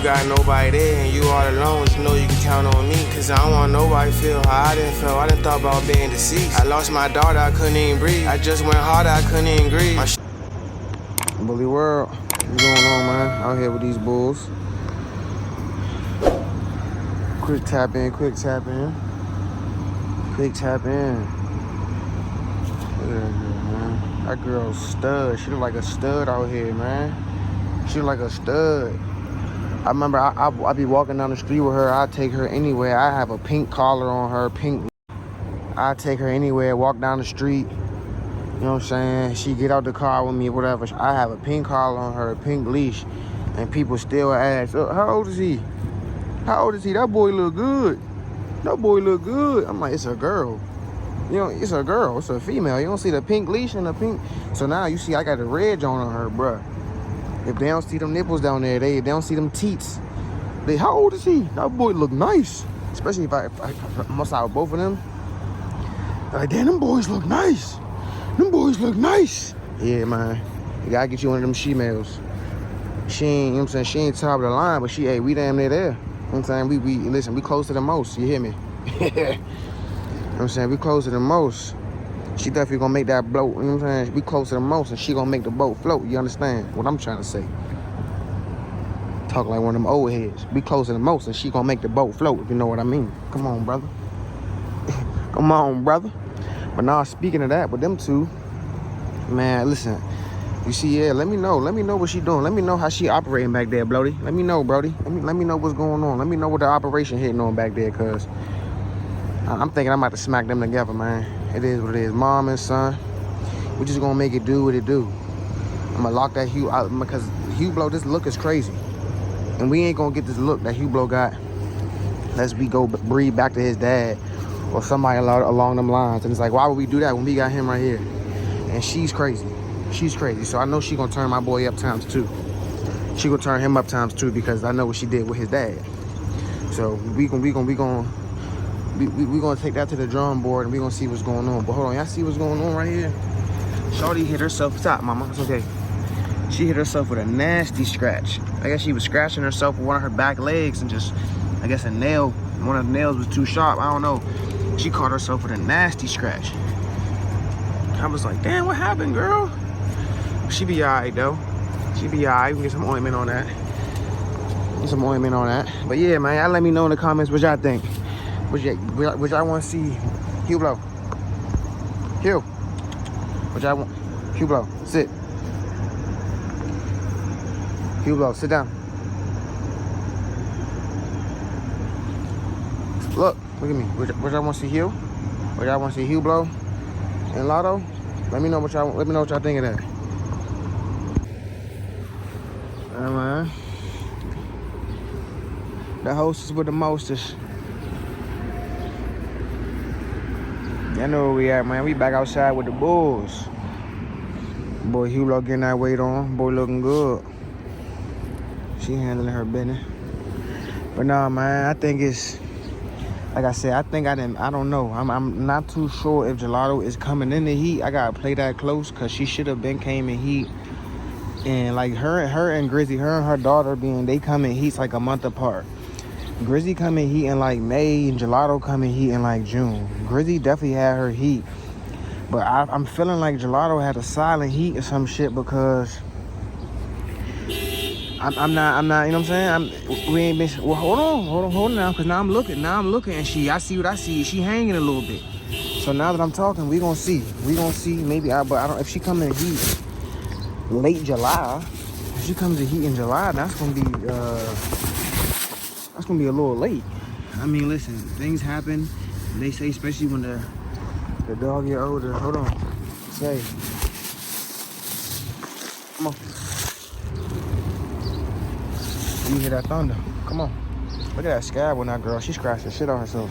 got nobody there and you all alone, just know you can count on me. Cause I don't want nobody feel how I done felt. I done thought about being deceased. I lost my daughter, I couldn't even breathe. I just went harder, I couldn't even breathe. Bully world, what's going on, man? Out here with these bulls. Quick tap in, quick tap in. Quick tap in. Yeah, man. That girl's stud. She look like a stud out here, man. She look like a stud. I remember I be walking down the street with her. I take her anywhere. I have a pink collar on her, pink. I take her anywhere, walk down the street. You know what I'm saying? She get out the car with me, whatever. I have a pink collar on her, a pink leash, and people still ask, oh, how old is he? How old is he? That boy look good. That boy look good. I'm like, it's a girl. You know, it's a girl. It's a female. You don't see the pink leash and the pink. So now you see I got the red on her, bruh. If they don't see them nipples down there, they don't see them teats. How old is he? That boy look nice. Especially if I must have both of them. Like, damn, them boys look nice. Them boys look nice. Yeah, man. You gotta get you one of them she-males. She ain't, you know what I'm saying? She ain't top of the line, but hey, we damn near there. You know what I'm saying? Listen, we close to the most. You hear me? You know what I'm saying? We close to the most. She definitely gonna make that boat, you know what I'm saying? We close to the most and she gonna make the boat float. You understand what I'm trying to say? Talk like one of them old heads. We close to the most and she gonna make the boat float, if you know what I mean. Come on, brother. Come on, brother. But now, speaking of that, with them two, man, listen. You see, yeah, let me know. Let me know what she doing. Let me know how she operating back there, Brody. Let me know, Brody. Let me know what's going on. Let me know what the operation hitting on back there, cause I'm thinking I'm about to smack them together, man. It is what it is. Mom and son. We just gonna make it do what it do. I'm gonna lock that Hugh out because Hublot, this look is crazy. And we ain't gonna get this look that Hublot got unless we go breed back to his dad or somebody along them lines. And it's like, why would we do that when we got him right here? And she's crazy. She's crazy. So I know she gonna turn my boy up times 2. She gonna turn him up times 2 because I know what she did with his dad. So we gonna take that to the drawing board and we gonna see what's going on. But hold on, y'all see what's going on right here? Shawty hit herself. Stop, mama. It's okay. She hit herself with a nasty scratch. I guess she was scratching herself with one of her back legs and just, I guess, a nail. One of the nails was too sharp. I don't know. She caught herself with a nasty scratch. I was like, damn, what happened, girl? She be all right, though. She be all right. We can get some ointment on that. Get some ointment on that. But yeah, man, y'all let me know in the comments what y'all think. Which y'all want to see Hublot? Hugh. Which y'all want? Hublot, sit. Hublot, sit down. Look at me. Which y'all want to see Hugh? Which y'all want to see Hublot and Lotto? Let me know what y'all think of that. Man. The hostess with the mostest. Y'all know where we at, man. We back outside with the bulls. Boy, Hublot getting that weight on. Boy looking good. She handling her business. But nah, man, I think it's, like I said, I don't know. I'm not too sure if Gelato is coming in the heat. I gotta play that close because she should have been came in heat. And like her and Grizzy, her and her daughter they come in heats like a month apart. Grizzy come in heat in like May and Gelato come in heat in like June. Grizzy definitely had her heat. But I'm feeling like Gelato had a silent heat or some shit because I'm not, you know what I'm saying? We ain't been, well, hold on now, because now I'm looking, and I see what I see. She hanging a little bit. So now that I'm talking, we gonna see. Maybe, but I don't, if she come in heat late July, if she comes in heat in July, that's gonna be a little late. I mean, listen, things happen. They say, especially when the dog get older. Hold on. Say. Come on. You hear that thunder? Come on. Look at that scab on that girl. She scratched the shit on herself.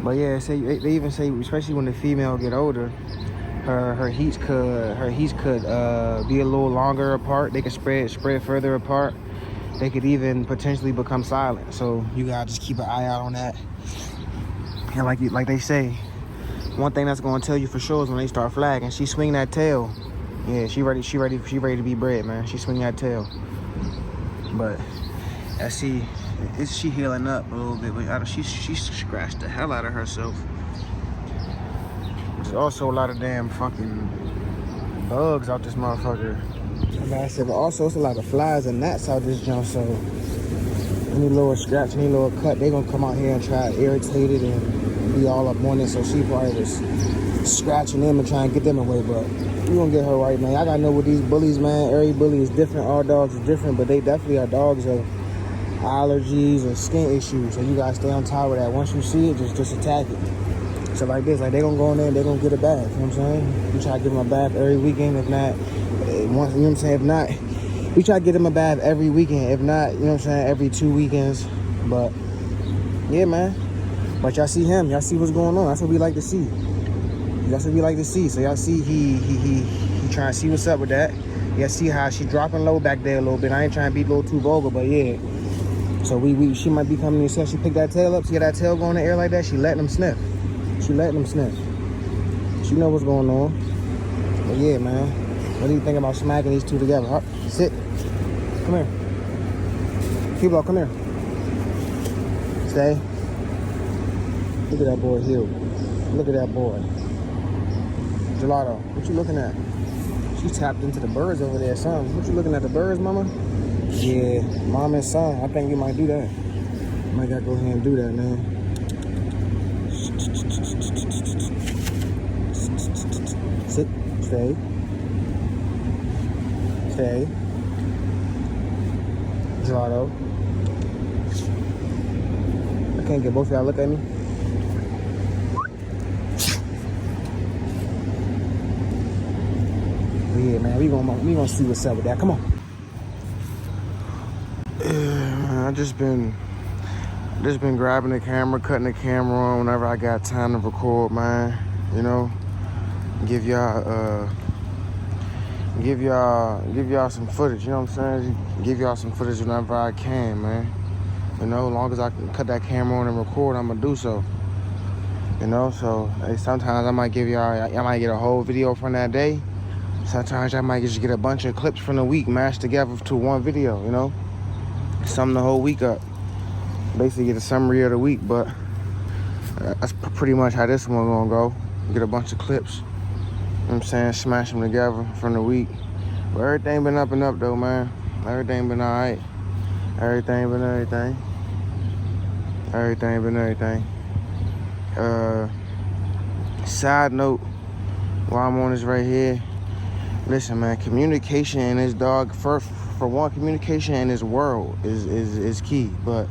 But yeah, they even say, especially when the female get older, her heats could be a little longer apart. They could spread further apart. They could even potentially become silent. So you gotta just keep an eye out on that. And like they say, one thing that's gonna tell you for sure is when they start flagging. She swing that tail. Yeah, she ready to be bred, man. She swing that tail. But I see, she healing up a little bit, but she scratched the hell out of herself. There's also a lot of damn fucking bugs out this motherfucker. And like I said, but also it's a lot of flies and gnats out this junk, so any little scratch, any little cut, they gonna come out here and try to irritate it and be all up on it. So she probably was scratching them and trying to get them away, but we gonna get her right, man. I gotta know with these bullies, man. Every bully is different. All dogs are different, but they definitely are dogs of allergies or skin issues. So you gotta stay on top of that. Once you see it, just attack it. So like this, like they gonna go in there and they gonna get a bath. You know what I'm saying? We try to give them a bath every weekend. If not, once, you know what I'm saying? If not, we try to get them a bath every weekend. If not, you know what I'm saying? Every 2 weekends. But yeah, man. But y'all see him. Y'all see what's going on. That's what we like to see. That's what we like to see. So y'all see he trying to see what's up with that. Y'all see how she dropping low back there a little bit. I ain't trying to be a little too vulgar, but yeah. So she might be coming in. So she picked that tail up. See that tail going in the air like that? She letting him sniff. She letting him sniff. She know what's going on. But yeah, man. What do you think about smacking these two together? Huh? Sit. Come here. People, come here. Stay. Look at that boy heel. Look at that boy. Gelato, what you looking at? She tapped into the birds over there, son. What you looking at, the birds, mama? Yeah, mom and son. I think you might do that. Might gotta go ahead and do that, man. Sit, stay. Stay. Gelato. I can't get both of y'all look at me. Yeah, man, we gonna see what's up with that. Come on. Yeah, man, I just been grabbing the camera, cutting the camera on whenever I got time to record, man. You know, give y'all some footage. You know what I'm saying? Give y'all some footage whenever I can, man. You know, as long as I can cut that camera on and record, I'm gonna do so. You know, so hey, sometimes I might get a whole video from that day. Sometimes I might just get a bunch of clips from the week mashed together to one video, you know? Sum the whole week up. Basically get a summary of the week, but that's pretty much how this one gonna go. Get a bunch of clips, you know what I'm saying? Smash them together from the week. But everything been up and up though, man. Everything been all right. Everything been everything. Everything been everything. Side note, while I'm on this right here, listen, man, communication in this dog, for one, communication in this world is key. But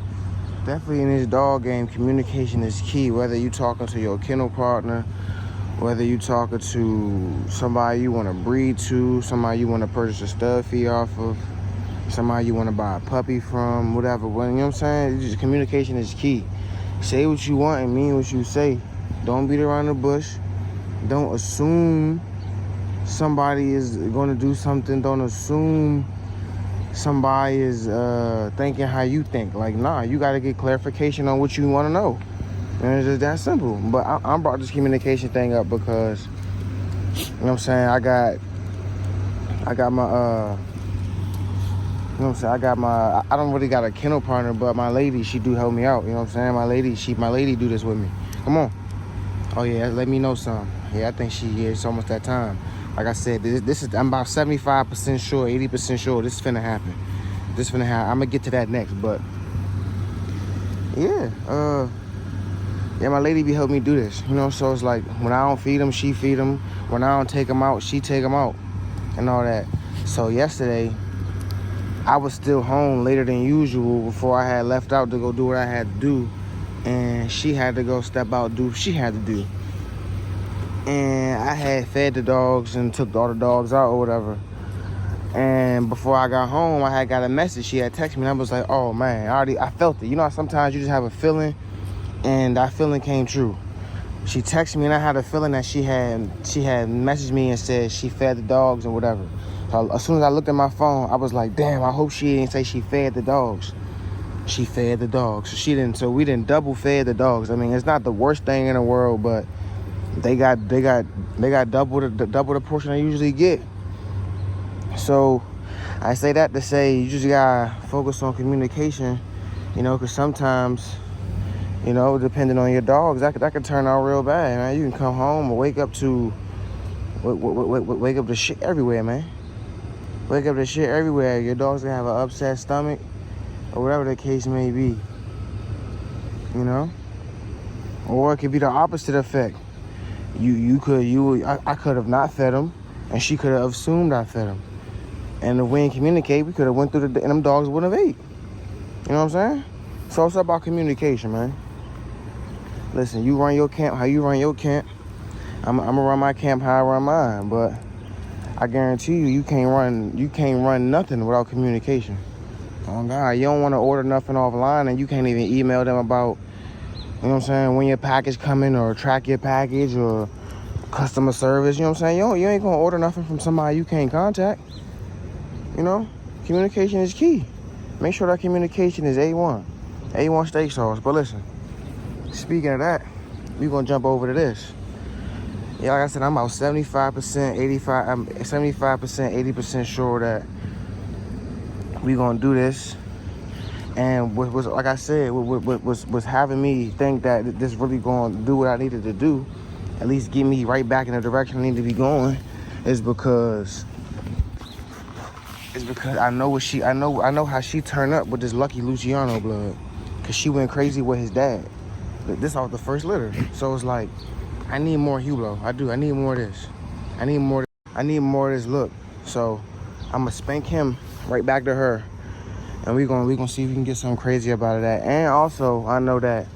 definitely in this dog game, communication is key. Whether you talking to your kennel partner, whether you talking to somebody you want to breed to, somebody you want to purchase a stud fee off of, somebody you want to buy a puppy from, whatever. Well, you know what I'm saying? Just, communication is key. Say what you want and mean what you say. Don't beat around the bush. Don't assume somebody is going to do something. Don't assume somebody is thinking how you think. Like, nah, you got to get clarification on what you want to know. And it's just that simple. But I brought this communication thing up because, you know what I'm saying, I got my, you know what I'm saying, I don't really got a kennel partner, but my lady, she do help me out. You know what I'm saying? My lady do this with me. Come on. Oh, yeah, let me know some. Yeah, I think it's almost that time. Like I said, I'm about 75% sure, 80% sure this is finna happen. I'm gonna get to that next, but yeah, my lady be helping me do this, you know. So it's like when I don't feed them, she feed them. When I don't take them out, she take them out, and all that. So yesterday, I was still home later than usual before I had left out to go do what I had to do, and she had to go step out, do what she had to do. And I had fed the dogs and took all the dogs out or whatever. And before I got home, I had got a message. She had texted me, and I was like, oh man, I felt it. You know, sometimes you just have a feeling, and that feeling came true. She texted me, and I had a feeling that she had messaged me and said she fed the dogs or whatever. So as soon as I looked at my phone, I was like, damn, I hope she didn't say she fed the dogs. She fed the dogs. So we didn't double fed the dogs. I mean, it's not the worst thing in the world, but they got double the portion they usually get. So I say that to say you just gotta focus on communication, you know, because sometimes, you know, depending on your dogs, that could turn out real bad, man. You can come home and wake up to shit everywhere, man. Wake up to shit everywhere. Your dog's gonna have an upset stomach or whatever the case may be, you know? Or it could be the opposite effect. I could have not fed him, and she could have assumed I fed him. And if we didn't communicate, we could have went through and them dogs wouldn't have ate. You know what I'm saying? So it's about communication, man. Listen, you run your camp how you run your camp. I'm gonna run my camp how I run mine, but I guarantee you can't run nothing without communication. Oh God, you don't want to order nothing offline and you can't even email them about, you know what I'm saying, when your package coming or track your package or customer service, you know what I'm saying? You ain't gonna order nothing from somebody you can't contact. You know, communication is key. Make sure that communication is A1. A1 steak sauce. But listen, speaking of that, we gonna jump over to this. Yeah, like I said, I'm about 75%, 80% sure that we gonna do this. And what was, like I said, what was having me think that this really gonna do what I needed to do, at least get me right back in the direction I need to be going, is because I know how she turned up with this Lucky Luciano blood, cause she went crazy with his dad. This off the first litter, so it's like, I need more Hublot. I do. I need more of this. I need more of this look. So I'm gonna spank him right back to her, and we gonna see if we can get something crazy about that. And also, I know that,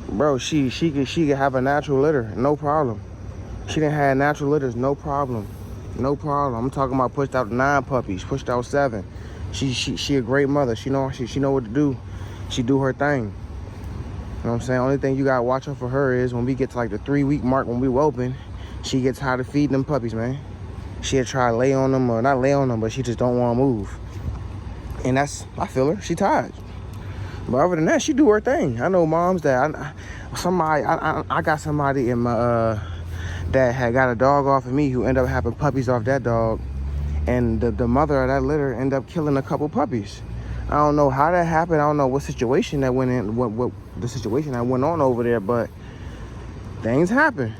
bro, she could have a natural litter, no problem. She done had natural litters, no problem, no problem. I'm talking about pushed out 9 puppies, pushed out 7. She a great mother. She know what to do. She do her thing. You know what I'm saying? Only thing you gotta watch out for her is when we get to like the 3-week mark when we open, she gets tired of feeding them puppies, man. She'll try to lay on them, or not lay on them, but she just don't want to move. And I feel her. She tired. But other than that, she do her thing. I know moms that I got somebody in my that had got a dog off of me who ended up having puppies off that dog, and the mother of that litter ended up killing a couple puppies. I don't know how that happened. I don't know what situation that went in, what the situation that went on over there, but things happen.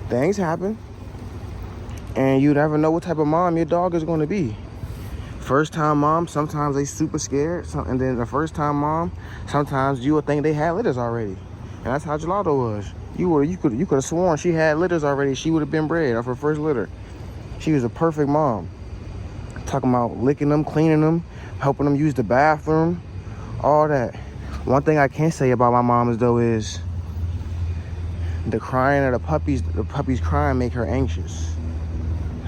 Things happen. And you never know what type of mom your dog is going to be. First time mom, sometimes they super scared. And then the first time mom, sometimes you would think they had litters already. And that's how Gelato was. You could have sworn she had litters already. She would have been bred off her first litter. She was a perfect mom. Talking about licking them, cleaning them, helping them use the bathroom, all that. One thing I can say about my mom though is the crying of the puppies crying make her anxious.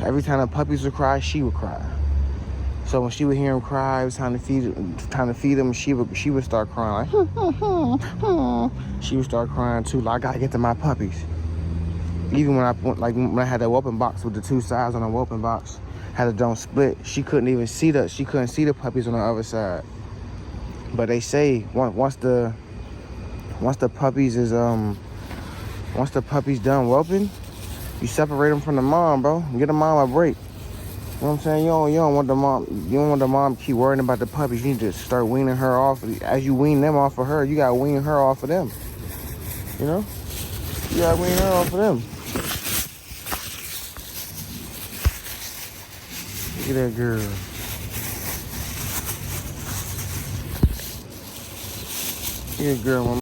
Every time the puppies would cry, she would cry. So when she would hear them cry, it was time to feed them, she would start crying like, she would start crying too, like, I gotta get to my puppies. Even when I had that whelping box with the 2 sides on the whelping box, had it don't split, she couldn't see the puppies on the other side. But they say once the puppies done whelping, you separate them from the mom, bro. Get the mom a break. You know what I'm saying? You don't want the mom keep worrying about the puppies. You need to start weaning her off. As you wean them off of her, you gotta wean her off of them. You know? You gotta wean her off of them. Look at that girl. Look at that girl, mama.